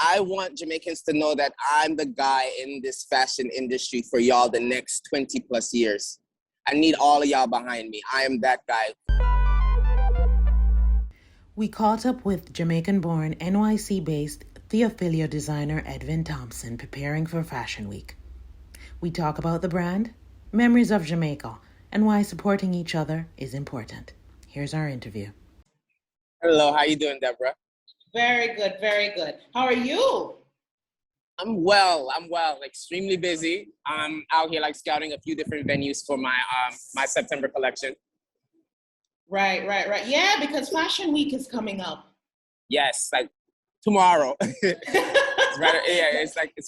I want Jamaicans to know that I'm the guy in this fashion industry for y'all the next 20 plus years. I need all of y'all behind me. I am that guy. We caught up with Jamaican-born, NYC-based Theophilio designer Edvin Thompson preparing for Fashion Week. We talk about the brand, memories of Jamaica, and why supporting each other is important. Here's our interview. Hello, how you doing, Deborah? Very good, very good. How are you? I'm well, extremely busy. I'm out here like scouting a few different venues for my my September collection. Right. Yeah, because Fashion Week is coming up. Yes, like tomorrow. It's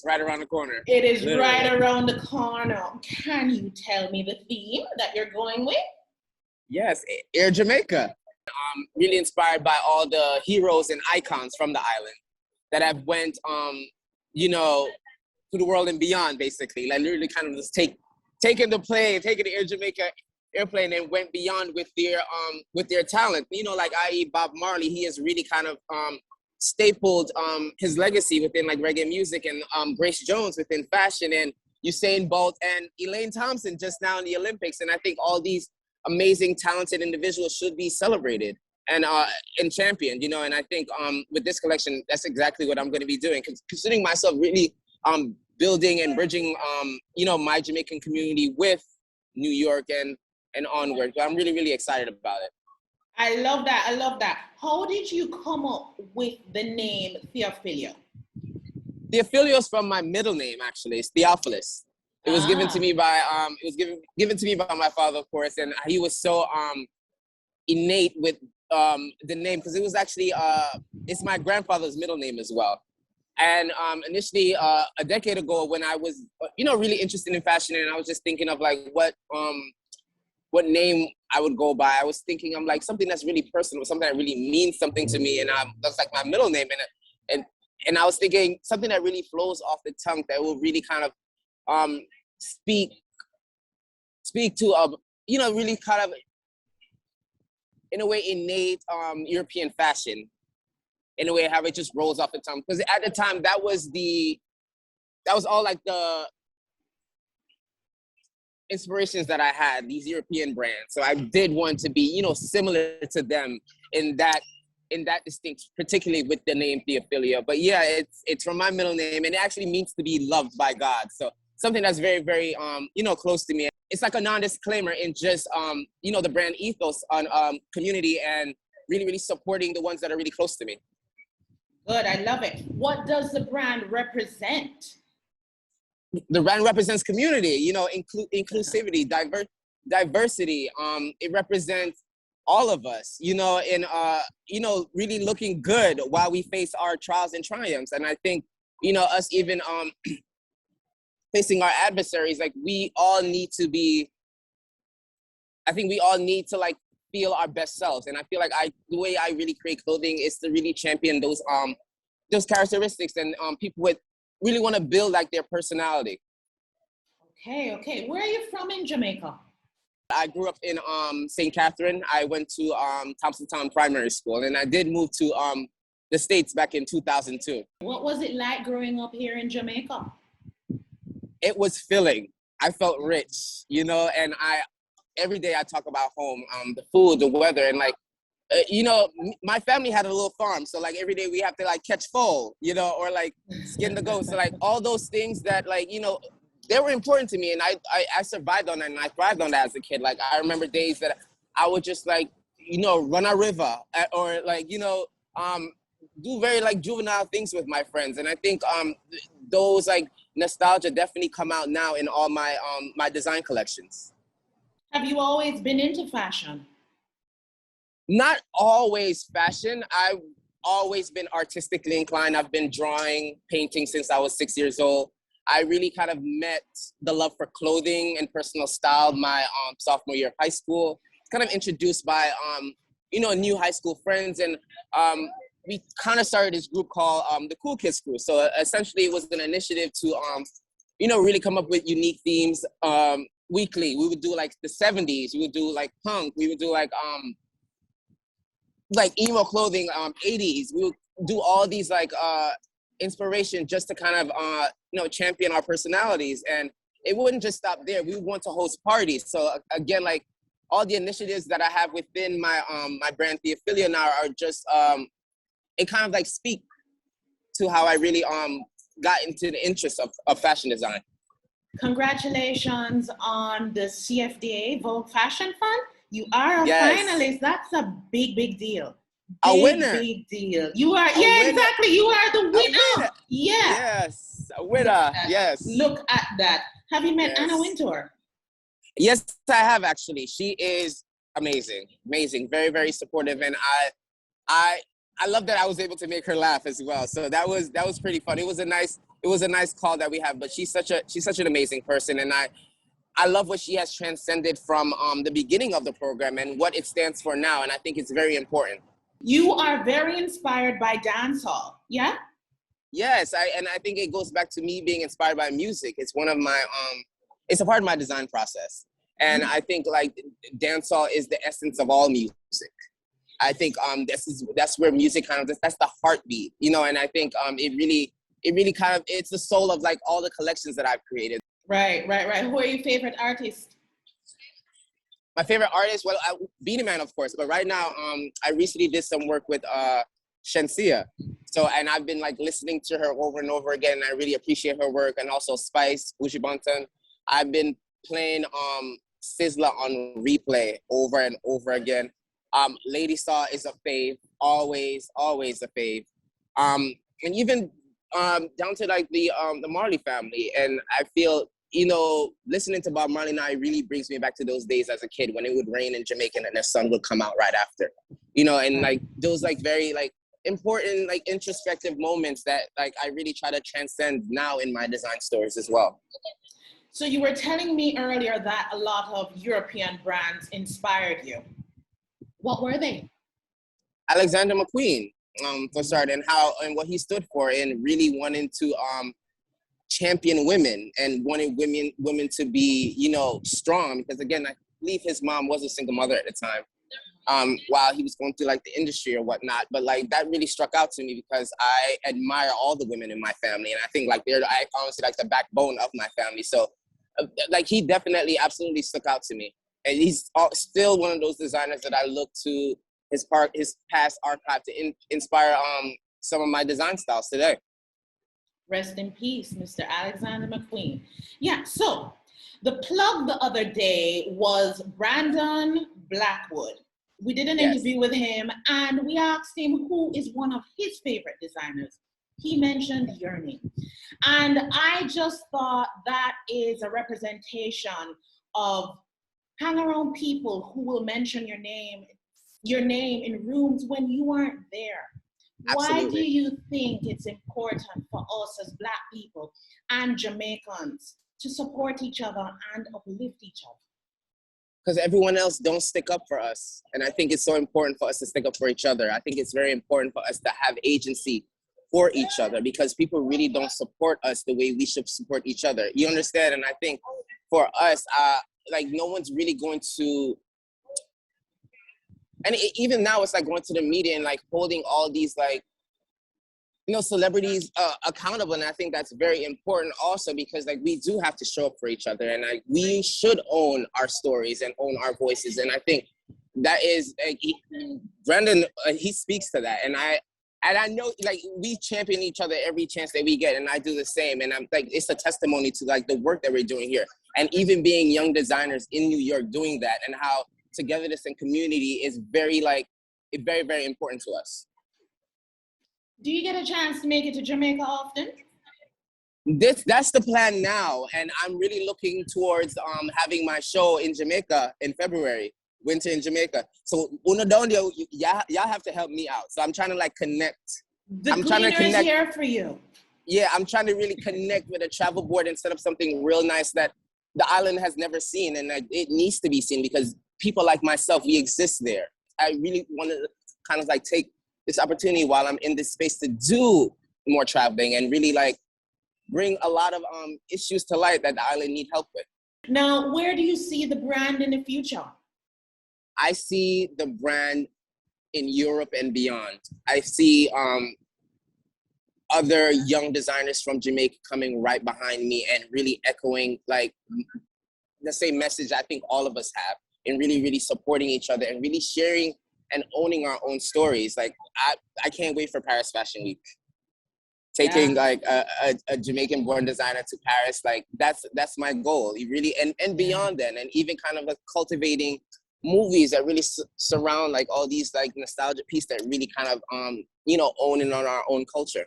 right around the corner. It is literally. Right around the corner. Can you tell me the theme that you're going with? Yes, Air Jamaica. Really inspired by all the heroes and icons from the island that have went, to the world and beyond, basically. Like literally kind of just taking the Air Jamaica airplane and went beyond with their talent. Like i.e. Bob Marley, he has really kind of stapled his legacy within like reggae music, and Grace Jones within fashion, and Usain Bolt and Elaine Thompson just now in the Olympics. And I think all these amazing, talented individuals should be celebrated and championed, and I think with this collection, that's exactly what I'm going to be doing, considering myself really building and bridging, my Jamaican community with New York and onward. So I'm really, really excited about it. I love that. How did you come up with the name Theophilio? Theophilio is from my middle name, actually. It's Theophilus. It was given to me by given to me by my father, of course, and he was so innate with the name, because it was actually it's my grandfather's middle name as well. And initially a decade ago, when I was really interested in fashion, and I was just thinking of like what name I would go by, I was thinking I'm like something that's really personal, something that really means something to me, and that's like my middle name, and I was thinking something that really flows off the tongue, that will really kind of speak to really kind of in a way innate European fashion, in a way how it just rolls off the tongue, because at the time that was all like the inspirations that I had, these European brands. So I did want to be similar to them in that distinct, particularly with the name Theophilio. But yeah, it's from my middle name, and it actually means to be loved by God. So something that's very, very, close to me. It's like a non-disclaimer in just, the brand ethos on community, and really, really supporting the ones that are really close to me. Good, I love it. What does the brand represent? The brand represents community, inclusivity, diversity. It represents all of us, and, really looking good while we face our trials and triumphs. And I think, us even, facing our adversaries, like we all need to like feel our best selves. And I feel like the way I really create clothing is to really champion those characteristics, and people really want to build like their personality. Okay. Where are you from in Jamaica? I grew up in St. Catherine. I went to Thompson Town Primary School, and I did move to the States back in 2002. What was it like growing up here in Jamaica? It was filling. I felt rich, and every day I talk about home, the food, the weather, and like, my family had a little farm. So like every day we have to like catch foal, or like skin the goat. So like all those things that like, they were important to me, and I survived on that, and I thrived on that as a kid. Like I remember days that I would just like, run a river, or like, do very like juvenile things with my friends. And I think those like nostalgia definitely come out now in all my my design collections. Have you always been into fashion? Not always fashion. I've always been artistically inclined. I've been drawing, painting since I was 6 years old. I really kind of met the love for clothing and personal style my sophomore year of high school. Kind of introduced by new high school friends, and we kind of started this group called the Cool Kids Crew. So essentially, it was an initiative to really come up with unique themes. Weekly, we would do like the 70s. We would do like punk. We would do like emo clothing. 80s. We would do all these like inspiration just to kind of, champion our personalities. And it wouldn't just stop there. We want to host parties. So again, like all the initiatives that I have within my my brand Theophilio now are just, it kind of like speak to how I really got into the interest of fashion design. Congratulations on the CFDA Vogue Fashion Fund. You are a Yes. finalist. That's a big, big deal. A winner. Big deal. You are, winner. exactly. You are the winner. Yeah. Yes, a winner. Yes. Look at that. Have you met Yes. Anna Wintour? Yes, I have actually. She is amazing, very, very supportive, and I love that I was able to make her laugh as well. So that was pretty fun. It was a nice call that we have. But she's such an amazing person, and I love what she has transcended from the beginning of the program and what it stands for now. And I think it's very important. You are very inspired by dancehall, yeah? Yes, I think it goes back to me being inspired by music. It's one of my it's a part of my design process. And I think like dancehall is the essence of all music. I think that's where music kind of, that's the heartbeat, and I think it really kind of, it's the soul of like all the collections that I've created. Right. Who are your favorite artists? My favorite artist, well, Beanie Man, of course, but right now, I recently did some work with Shensia. So, and I've been like listening to her over and over again, and I really appreciate her work. And also Spice, Uchi Bonton. I've been playing Sizzla on replay over and over again. Lady Saw is a fave, always a fave. And even down to like the Marley family. And I feel, listening to Bob Marley now, it really brings me back to those days as a kid when it would rain in Jamaica and the sun would come out right after, and like those like very like important, like introspective moments that like I really try to transcend now in my design stories as well. So you were telling me earlier that a lot of European brands inspired you. What were they? Alexander McQueen, for starting, and what he stood for, and really wanting to champion women and wanted women to be, strong. Because again, I believe his mom was a single mother at the time, while he was going through like the industry or whatnot. But like that really struck out to me because I admire all the women in my family, and I think like they're honestly like the backbone of my family. So like he definitely absolutely stuck out to me, and he's still one of those designers that I look to his past archive to inspire some of my design styles today. Rest in peace, Mr. Alexander McQueen. Yeah, so the plug the other day was Brandon Blackwood. We did an interview with him, and we asked him who is one of his favorite designers. He mentioned your name. And I just thought that is a representation of hang around people who will mention your name in rooms when you aren't there. Absolutely. Why do you think it's important for us as Black people and Jamaicans to support each other and uplift each other? Because everyone else don't stick up for us. And I think it's so important for us to stick up for each other. I think it's very important for us to have agency for each other, because people really don't support us the way we should support each other. You understand? And I think for us, like no one's really going to, and even now it's like going to the media and like holding all these like, celebrities accountable. And I think that's very important also, because like we do have to show up for each other, and like we should own our stories and own our voices. And I think that is, Brandon, he speaks to that. And I know like we champion each other every chance that we get, and I do the same. And I'm like, it's a testimony to like the work that we're doing here. And even being young designers in New York doing that, and how togetherness and community is very, very important to us. Do you get a chance to make it to Jamaica often? That's the plan now. And I'm really looking towards having my show in Jamaica in February, winter in Jamaica. So y'all have to help me out. So I'm trying to like connect. I'm trying to connect here for you. Yeah, I'm trying to really connect with a travel board and set up something real nice that the island has never seen, and it needs to be seen because people like myself, we exist there. I really want to kind of like take this opportunity while I'm in this space to do more traveling and really like bring a lot of issues to light that the island need help with. Now, where do you see the brand in the future? I see the brand in Europe and beyond. I see other young designers from Jamaica coming right behind me and really echoing like the same message I think all of us have, and really, really supporting each other and really sharing and owning our own stories. Like I can't wait for Paris Fashion Week. Taking like a Jamaican-born designer to Paris, like that's my goal. You really and beyond that, and even kind of like cultivating movies that really surround like all these like nostalgia pieces that really kind of you know, owning on our own culture.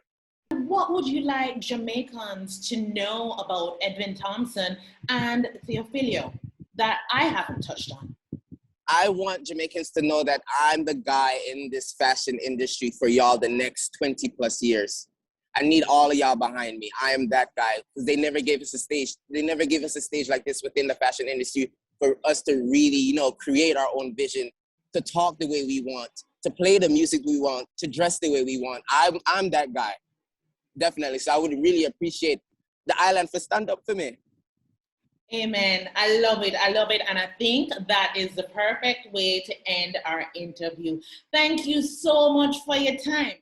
What would you like Jamaicans to know about Edvin Thompson and Theophilio that I haven't touched on? I want Jamaicans to know that I'm the guy in this fashion industry for y'all the next 20 plus years. I need all of y'all behind me. I am that guy, because they never gave us a stage. They never gave us a stage like this within the fashion industry for us to really, you know, create our own vision, to talk the way we want, to play the music we want, to dress the way we want. I'm that guy, definitely. So I would really appreciate the island for stand up for me. Amen. I love it. I love it. And I think that is the perfect way to end our interview. Thank you so much for your time.